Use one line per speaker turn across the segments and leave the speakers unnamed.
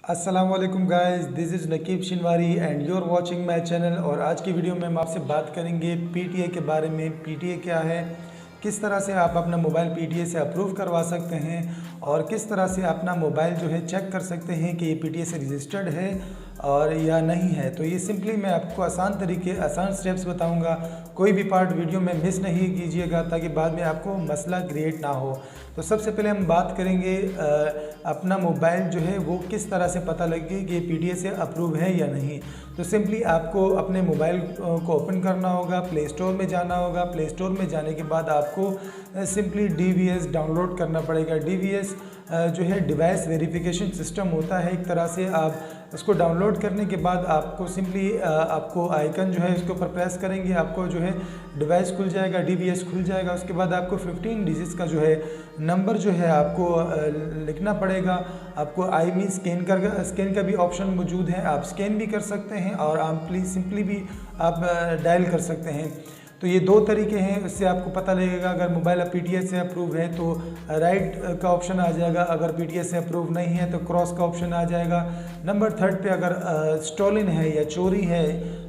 अस्सलाम वालेकुम guys, this is Naqeeb Shinwari and you are watching my channel. और आज की वीडियो में हम आपसे बात करेंगे पीटीए के बारे में। पीटीए क्या है, किस तरह से आप अपना मोबाइल पीटीए से अप्रूव करवा सकते हैं और किस तरह से अपना मोबाइल जो है चेक कर सकते हैं कि ये पीटीए से रजिस्टर्ड है और या नहीं है। तो ये सिंपली मैं आपको आसान स्टेप्स बताऊंगा। कोई भी पार्ट वीडियो में मिस नहीं कीजिएगा ताकि बाद में आपको मसला क्रिएट ना हो। तो सबसे पहले हम बात करेंगे अपना मोबाइल जो है वो किस तरह से पता लगे कि पीटीए से अप्रूव है या नहीं। तो सिंपली आपको अपने मोबाइल को ओपन करना होगा, प्ले स्टोर में जाना होगा। प्ले स्टोर में जाने के बाद आपको सिंपली डीवीएस डाउनलोड करना पड़ेगा। डीवीएस जो है डिवाइस वेरिफिकेशन सिस्टम होता है एक तरह से। आप उसको डाउनलोड करने के बाद आपको सिंपली आपको आइकन जो है उसके ऊपर प्रेस करेंगे, आपको जो है डिवाइस खुल जाएगा, डीवीएस खुल जाएगा। उसके बाद आपको 15 डिजिट्स का जो है नंबर जो है आपको लिखना पड़ेगा। आपको आईमी स्कैन का भी ऑप्शन मौजूद है, आप स्कैन भी कर सकते हैं और आप सिंपली भी आप डायल कर सकते हैं। तो ये दो तरीके हैं, इससे आपको पता लगेगा अगर मोबाइल पीटीए से अप्रूव है तो राइट का ऑप्शन आ जाएगा, अगर पीटीए से अप्रूव नहीं है तो क्रॉस का ऑप्शन आ जाएगा। नंबर 3 पे अगर स्टॉलिन है या चोरी है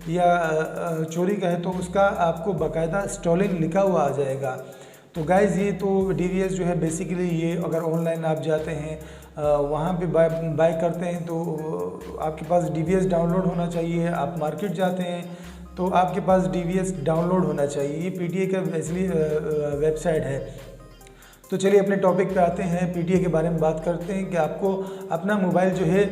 या चोरी का है तो उसका आपको बाकायदा स्टॉलिन लिखा हुआ आ जाएगा। तो गाइज़ ये तो डीवीएस जो है बेसिकली ये अगर ऑनलाइन आप जाते हैं वहाँ पे बाय करते हैं तो आपके पास डीवीएस डाउनलोड होना चाहिए। आप मार्केट जाते हैं तो आपके पास डीवीएस डाउनलोड होना चाहिए। ये पीटीए का इसलिए वेबसाइट है। तो चलिए अपने टॉपिक पे आते हैं, पीटीए के बारे में बात करते हैं कि आपको अपना मोबाइल जो है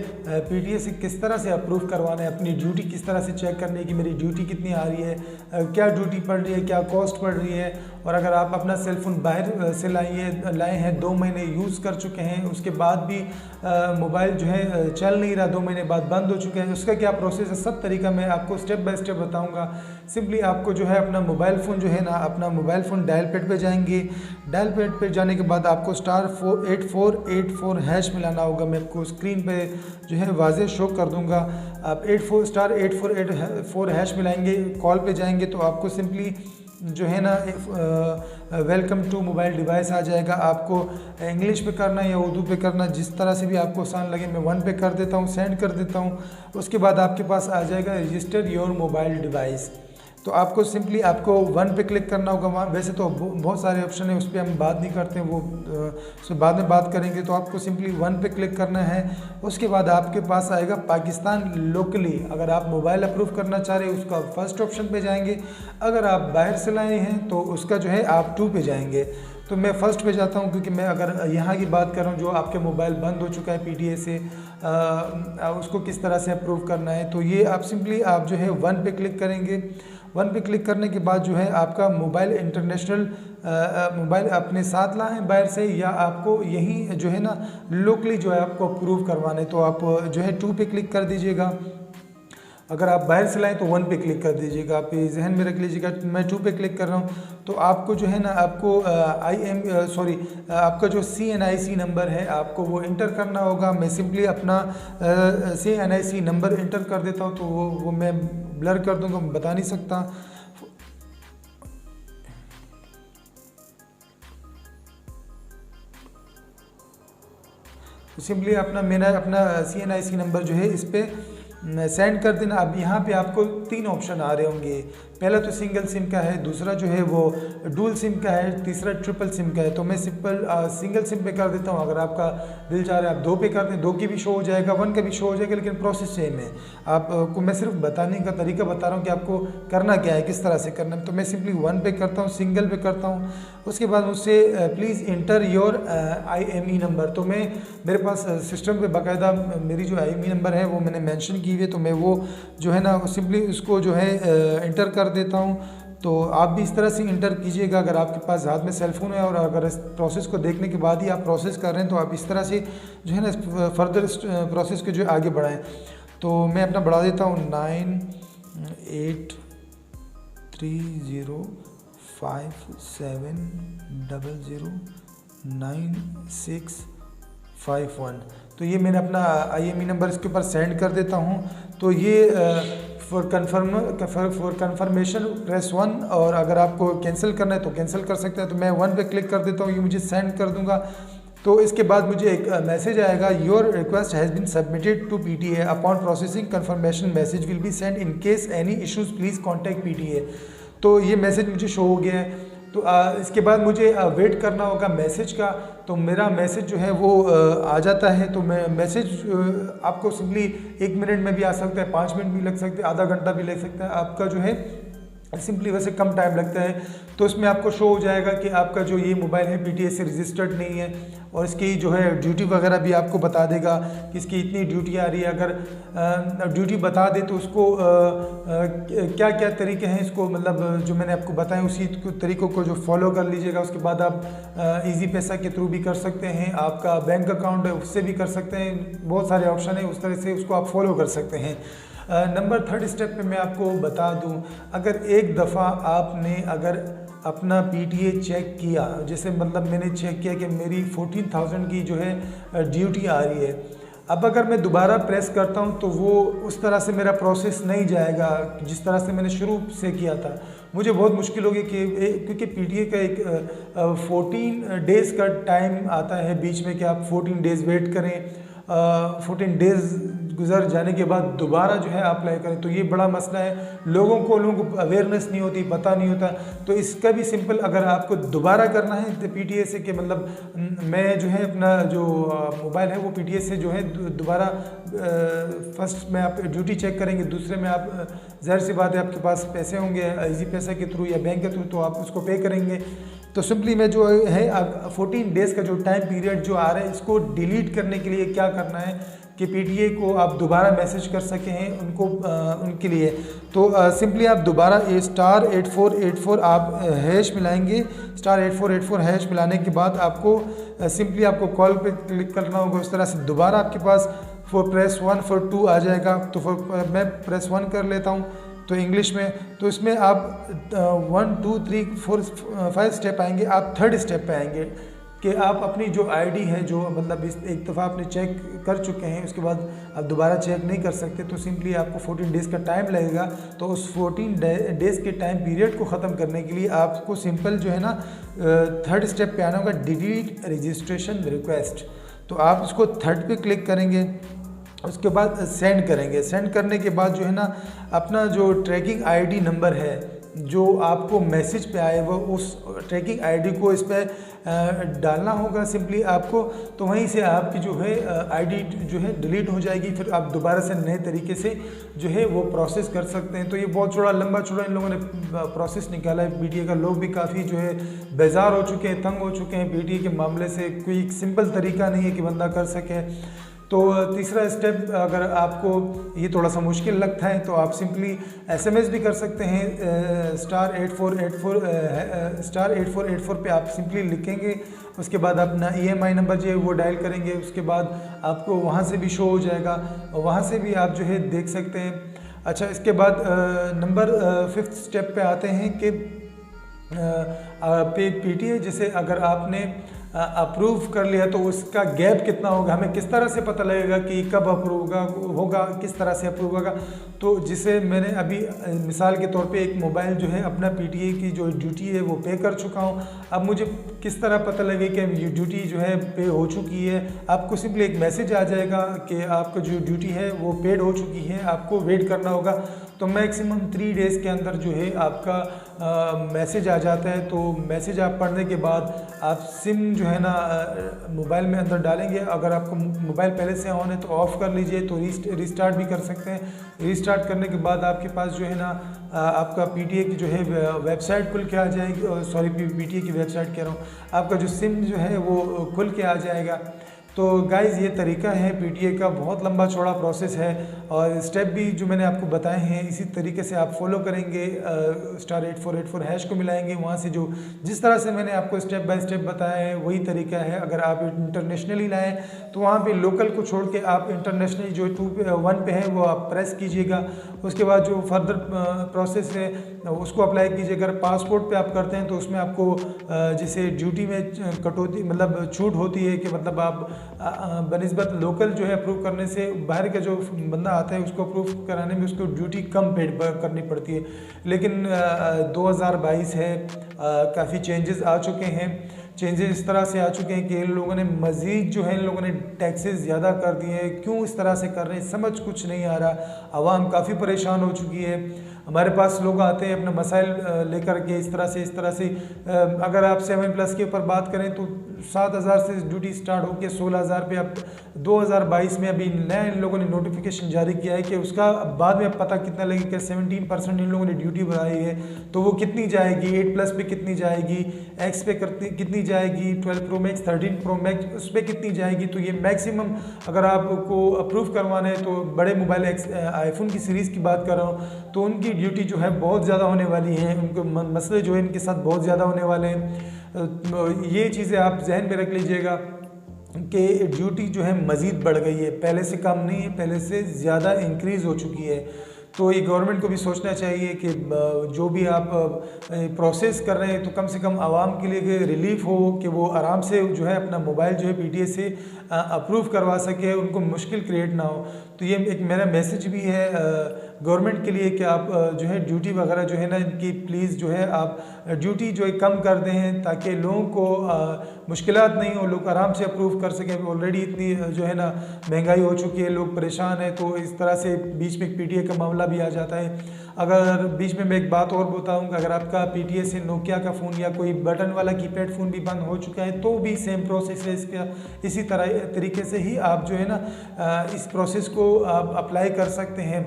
पीटीए से किस तरह से अप्रूव करवाना है, अपनी ड्यूटी किस तरह से चेक करनी है कि मेरी ड्यूटी कितनी आ रही है, क्या ड्यूटी पड़ रही है, क्या कॉस्ट पड़ रही है। और अगर आप अपना सेलफोन बाहर से लाए हैं, 2 महीने यूज़ कर चुके हैं, उसके बाद भी मोबाइल जो है चल नहीं रहा, 2 महीने बाद बंद हो चुके हैं, उसका क्या प्रोसेस है, सब तरीका मैं आपको स्टेप बाय स्टेप बताऊँगा। सिंपली आपको जो है अपना मोबाइल फ़ोन जो है ना, अपना मोबाइल फ़ोन डायल पैड पर जाएंगे। डायल पैड पर जाने के बाद आपको *8484# मिलाना होगा। मैं आपको स्क्रीन पे जो है वाज़े शो कर दूंगा। आप *8484# मिलाएंगे, कॉल पे जाएंगे तो आपको सिंपली जो है ना वेलकम टू मोबाइल डिवाइस आ जाएगा। आपको इंग्लिश पे करना है या उर्दू पे करना, जिस तरह से भी आपको आसान लगे। मैं 1 पे कर देता हूँ, सेंड कर देता हूँ। उसके बाद आपके पास आ जाएगा रजिस्टर योर मोबाइल डिवाइस। तो आपको सिंपली आपको 1 पे क्लिक करना होगा। वहाँ वैसे तो बहुत सारे ऑप्शन है, उस पर हम बात नहीं करते हैं, वो उस बाद में बात करेंगे। तो आपको सिंपली 1 पे क्लिक करना है। उसके बाद आपके पास आएगा पाकिस्तान लोकली। अगर आप मोबाइल अप्रूव करना चाह रहे हैं उसका फर्स्ट ऑप्शन पे जाएंगे। अगर आप बाहर से लाए हैं तो उसका जो है आप 2 पे जाएंगे। तो मैं फ़र्स्ट पे जाता हूँ क्योंकि मैं अगर यहाँ की बात कर रहा हूँ जो आपके मोबाइल बंद हो चुका है पीटीए से, उसको किस तरह से अप्रूव करना है। तो ये आप सिंपली आप जो है 1 पे क्लिक करेंगे। 1 पे क्लिक करने के बाद जो है आपका मोबाइल इंटरनेशनल मोबाइल अपने साथ लाएं बाहर से, या आपको यहीं जो है ना लोकली जो है आपको अप्रूव करवाना है। तो आप जो है 2 पे क्लिक कर दीजिएगा। अगर आप बाहर से लाएँ तो 1 पे क्लिक कर दीजिएगा। आप जहन में रख लीजिएगा। मैं 2 पे क्लिक कर रहा हूँ तो आपको जो है ना आपको आपका जो CNIC नंबर है आपको वो इंटर करना होगा। मैं सिंपली अपना CNIC नंबर इंटर कर देता हूँ। तो वो मैं ब्लर कर दूँगा, मैं बता नहीं सकता। तो सिंपली मैंने अपना CNIC नंबर जो है इस पर सेंड कर देना। अब यहाँ पे आपको 3 ऑप्शन आ रहे होंगे। पहला तो सिंगल सिम का है, दूसरा जो है वो डुअल सिम का है, तीसरा ट्रिपल सिम का है। तो मैं सिंगल सिम पे कर देता हूँ। अगर आपका दिल चाह रहा है आप 2 पे कर दें, 2 की भी शो हो जाएगा, 1 का भी शो हो जाएगा, लेकिन प्रोसेस सेम है। आपको मैं सिर्फ बताने का तरीका बता रहा हूँ कि आपको करना क्या है, किस तरह से करना है। तो मैं सिंपली 1 पे करता हूँ, सिंगल पे करता हूँ। उसके बाद मुझसे please inter your IME number. तो मेरे पास सिस्टम पे बाकायदा मेरी जो IME नंबर है वो मैंने मेंशन की हुई है। तो मैं वो जो है ना सिंपली उसको जो है इंटर कर देता हूँ। तो आप भी इस तरह से इंटर कीजिएगा अगर आपके पास हाथ में सेलफोन है और अगर इस प्रोसेस को देखने के बाद ही आप प्रोसेस कर रहे हैं तो आप इस तरह से जो है ना फर्दर प्रोसेस को जो आगे बढ़ाएं। तो मैं अपना बढ़ा देता हूँ 983057009651। तो ये मैंने अपना IME नंबर इसके ऊपर सेंड कर देता हूँ। तो ये फॉर कन्फर्मेशन प्रेस 1, और अगर आपको कैंसिल करना है तो कैंसिल कर सकते हैं। तो मैं 1 पे क्लिक कर देता हूँ, ये मुझे सेंड कर दूंगा। तो इसके बाद मुझे एक मैसेज आएगा, your request has been submitted to PTA, upon processing confirmation message will be send, in case any issues please contact PTA। तो ये मैसेज मुझे शो हो गया है। तो इसके बाद मुझे वेट करना होगा मैसेज का। तो मेरा मैसेज जो है वो आ जाता है। तो मैं मैसेज आपको सिंपली 1 मिनट में भी आ सकता है, 5 मिनट भी लग सकते हैं, आधा घंटा भी लग सकता है, आपका जो है सिंपली वैसे कम टाइम लगता है। तो इसमें आपको शो हो जाएगा कि आपका जो ये मोबाइल है PTA से रजिस्टर्ड नहीं है, और इसकी जो है ड्यूटी वगैरह भी आपको बता देगा कि इसकी इतनी ड्यूटी आ रही है। अगर ड्यूटी बता दे तो उसको क्या क्या तरीके हैं, इसको मतलब जो मैंने आपको बताया उसी तरीक़ों को जो फॉलो कर लीजिएगा। उसके बाद आप ईजी पैसा के थ्रू भी कर सकते हैं, आपका बैंक अकाउंट है उससे भी कर सकते हैं, बहुत सारे ऑप्शन है, उस तरह से उसको आप फॉलो कर सकते हैं। नंबर 3 स्टेप पे मैं आपको बता दूं, अगर एक दफ़ा आपने अगर अपना PTA चेक किया, जैसे मतलब मैंने चेक किया कि मेरी 14,000 की जो है ड्यूटी आ रही है, अब अगर मैं दोबारा प्रेस करता हूं तो वो उस तरह से मेरा प्रोसेस नहीं जाएगा जिस तरह से मैंने शुरू से किया था। मुझे बहुत मुश्किल होगी क्योंकि PTA का एक 14 डेज़ का टाइम आता है बीच में कि आप 14 डेज़ वेट करें, 14 डेज़ गुजर जाने के बाद दोबारा जो है अप्लाई करें। तो ये बड़ा मसला है, लोगों को अवेयरनेस नहीं होती, पता नहीं होता। तो इसका भी सिंपल, अगर आपको दोबारा करना है तो PTA से कि मतलब मैं जो है अपना जो मोबाइल है वो PTA से जो है दोबारा फर्स्ट में आप ड्यूटी चेक करेंगे, दूसरे में आप ज़ाहिर सी बात है आपके पास पैसे होंगे ईजी पैसा के थ्रू या बैंक के थ्रू, तो आप उसको पे करेंगे। तो सिंपली मैं जो है 14 डेज़ का जो टाइम पीरियड जो आ रहा है इसको डिलीट करने के लिए क्या करना है कि PTA को आप दोबारा मैसेज कर सकें हैं उनको उनके लिए। तो सिंपली आप दोबारा *8484 आप हैश मिलाएंगे, *8484 हैश मिलाने के बाद आपको सिंपली आपको कॉल पे क्लिक करना होगा। उस तरह से दोबारा आपके पास प्रेस 1 for 2 आ जाएगा। तो मैं प्रेस 1 कर लेता हूँ तो इंग्लिश में, तो इसमें आप 1 2 3 4 5 स्टेप आएंगे। आप 3rd स्टेप पे आएंगे कि आप अपनी जो ID है, जो मतलब इस एक दफ़ा आपने चेक कर चुके हैं, उसके बाद आप दोबारा चेक नहीं कर सकते। तो सिंपली आपको 14 डेज़ का टाइम लगेगा। तो उस 14 डेज़ के टाइम पीरियड को ख़त्म करने के लिए आपको सिंपल जो है ना 3rd स्टेप पे आना होगा, डिलीट रजिस्ट्रेशन रिक्वेस्ट। तो आप इसको 3rd पे क्लिक करेंगे, उसके बाद सेंड करेंगे। सेंड करने के बाद जो है ना अपना जो ट्रैकिंग ID नंबर है जो आपको मैसेज पे आए, वो उस ट्रैकिंग ID को इस पर डालना होगा सिंपली आपको। तो वहीं से आपकी जो है ID जो है डिलीट हो जाएगी, फिर आप दोबारा से नए तरीके से जो है वो प्रोसेस कर सकते हैं। तो ये बहुत लंबा चौड़ा इन लोगों ने प्रोसेस निकाला है। PTA का लोग भी काफ़ी जो है बेजार हो चुके हैं, तंग हो चुके हैं PTA के मामले से। कोई सिंपल तरीका नहीं है कि बंदा कर सके। तो तीसरा स्टेप अगर आपको ये थोड़ा सा मुश्किल लगता है तो आप सिंपली SMS भी कर सकते हैं, *8484 पे आप सिंपली लिखेंगे। उसके बाद अपना EMI नंबर जो है वो डायल करेंगे। उसके बाद आपको वहाँ से भी शो हो जाएगा, वहाँ से भी आप जो है देख सकते हैं। अच्छा, इसके बाद नंबर 5th स्टेप पे आते हैं कि PTA जैसे अगर आपने अप्रूव कर लिया तो उसका गैप कितना होगा, हमें किस तरह से पता लगेगा कि कब अप्रूव होगा, किस तरह से अप्रूव होगा। तो जिसे मैंने अभी मिसाल के तौर पे एक मोबाइल जो है अपना PTA की जो ड्यूटी है वो पे कर चुका हूँ। अब मुझे किस तरह पता लगे कि ये ड्यूटी जो है पे हो चुकी है, आपको सिंपली एक मैसेज आ जाएगा कि आपका जो ड्यूटी है वो पेड हो चुकी है, आपको वेट करना होगा। तो मैक्सिमम 3 डेज़ के अंदर जो है आपका मैसेज आ जाता है। तो मैसेज आप पढ़ने के बाद आप सिम जो है ना मोबाइल में अंदर डालेंगे। अगर आपको मोबाइल पहले से ऑन है तो ऑफ़ कर लीजिए, तो रिस्टार्ट भी कर सकते हैं। रिस्टार्ट करने के बाद आपके पास जो है ना आपका PTA की जो है वेबसाइट खुल के आ जाएगी, सॉरी PTA की वेबसाइट कह रहा हूँ, आपका जो सिम जो है वो खुल के आ जाएगा। तो गाइज़ ये तरीका है PTA का, बहुत लंबा चौड़ा प्रोसेस है और स्टेप भी जो मैंने आपको बताए हैं इसी तरीके से आप फॉलो करेंगे। *8484 हैश को मिलाएंगे, वहाँ से जो जिस तरह से मैंने आपको स्टेप बाय स्टेप बताया है वही तरीका है। अगर आप इंटरनेशनली लाएँ तो वहाँ पे लोकल को छोड़ के आप इंटरनेशनल जो 1 पे है वो आप प्रेस कीजिएगा। उसके बाद जो फर्दर प्रोसेस है उसको अप्लाई कीजिए। अगर पासपोर्ट पे आप करते हैं तो उसमें आपको जैसे ड्यूटी में कटौती मतलब छूट होती है कि मतलब आप बनिस्बत लोकल जो है अप्रूव करने से बाहर का जो बंदा आता है उसको अप्रूव कराने में उसको ड्यूटी कम पेड करनी पड़ती है। लेकिन 2022 है, काफ़ी चेंजेस आ चुके हैं। चेंजेस इस तरह से आ चुके हैं कि इन लोगों ने मज़ीद जो है इन लोगों ने टैक्सेस ज़्यादा कर दिए हैं। क्यों इस तरह से कर रहे हैं समझ कुछ नहीं आ रहा। आवाम काफ़ी परेशान हो चुकी है। हमारे पास लोग आते हैं अपना मसाइल लेकर के इस तरह से अगर आप 7+ के ऊपर बात करें तो 7,000 से ड्यूटी स्टार्ट होकर 16,000 पे अब 2022 में अभी नया इन लोगों ने नोटिफिकेशन जारी किया है कि उसका बाद में पता कितना लगेगा। 17% इन लोगों ने ड्यूटी बढ़ाई है, तो वो कितनी जाएगी, 8+ पे कितनी जाएगी, एक्स पे कितनी जाएगी, 12 प्रो मैक्स 13 प्रो मैक्स उस पर कितनी जाएगी। तो ये मैक्सिमम अगर आपको अप्रूव करवाना है तो बड़े मोबाइल आईफोन की सीरीज़ की बात कर रहा हूँ, तो उनकी ड्यूटी जो है बहुत ज़्यादा होने वाली है। उनको मसले जो है इनके साथ बहुत ज़्यादा होने वाले हैं। ये चीज़ें आप जहन में रख लीजिएगा कि ड्यूटी जो है मज़ीद बढ़ गई है, पहले से कम नहीं है, पहले से ज़्यादा इंक्रीज़ हो चुकी है। तो ये गवर्नमेंट को भी सोचना चाहिए कि जो भी आप प्रोसेस कर रहे हैं तो कम से कम आवाम के लिए रिलीफ हो कि वो आराम से जो है अपना मोबाइल जो है पीटीए से अप्रूव करवा सके, उनको मुश्किल क्रिएट ना हो। तो ये एक मेरा मैसेज भी है गवर्नमेंट के लिए कि आप जो है ड्यूटी वगैरह जो है ना इनकी प्लीज़ जो है आप ड्यूटी जो है कम कर दें ताकि लोगों को मुश्किलात नहीं हो, लोग आराम से अप्रूव कर सकें। ऑलरेडी इतनी जो है ना महंगाई हो चुकी है, लोग परेशान हैं, तो इस तरह से बीच में पीटीए का मामला भी आ जाता है। अगर बीच में मैं एक बात और बताऊं कि अगर आपका पीटीए से नोकिया का फ़ोन या कोई बटन वाला कीपैड फ़ोन भी बंद हो चुका है तो भी सेम प्रोसेस है इसका। इसी तरीके से ही आप जो है ना इस प्रोसेस को आप अप्लाई कर सकते हैं।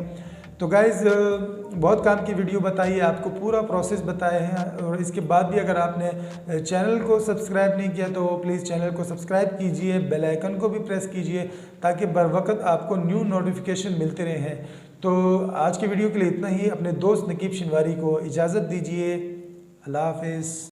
तो गाइज़ बहुत काम की वीडियो बताई है, आपको पूरा प्रोसेस बताया है। और इसके बाद भी अगर आपने चैनल को सब्सक्राइब नहीं किया तो प्लीज़ चैनल को सब्सक्राइब कीजिए, बेल आइकन को भी प्रेस कीजिए ताकि बर वक्त आपको न्यू नोटिफिकेशन मिलते रहें। तो आज की वीडियो के लिए इतना ही। अपने दोस्त नकीब शिनवारी को इजाज़त दीजिए। अल्लाह हाफ़िज़।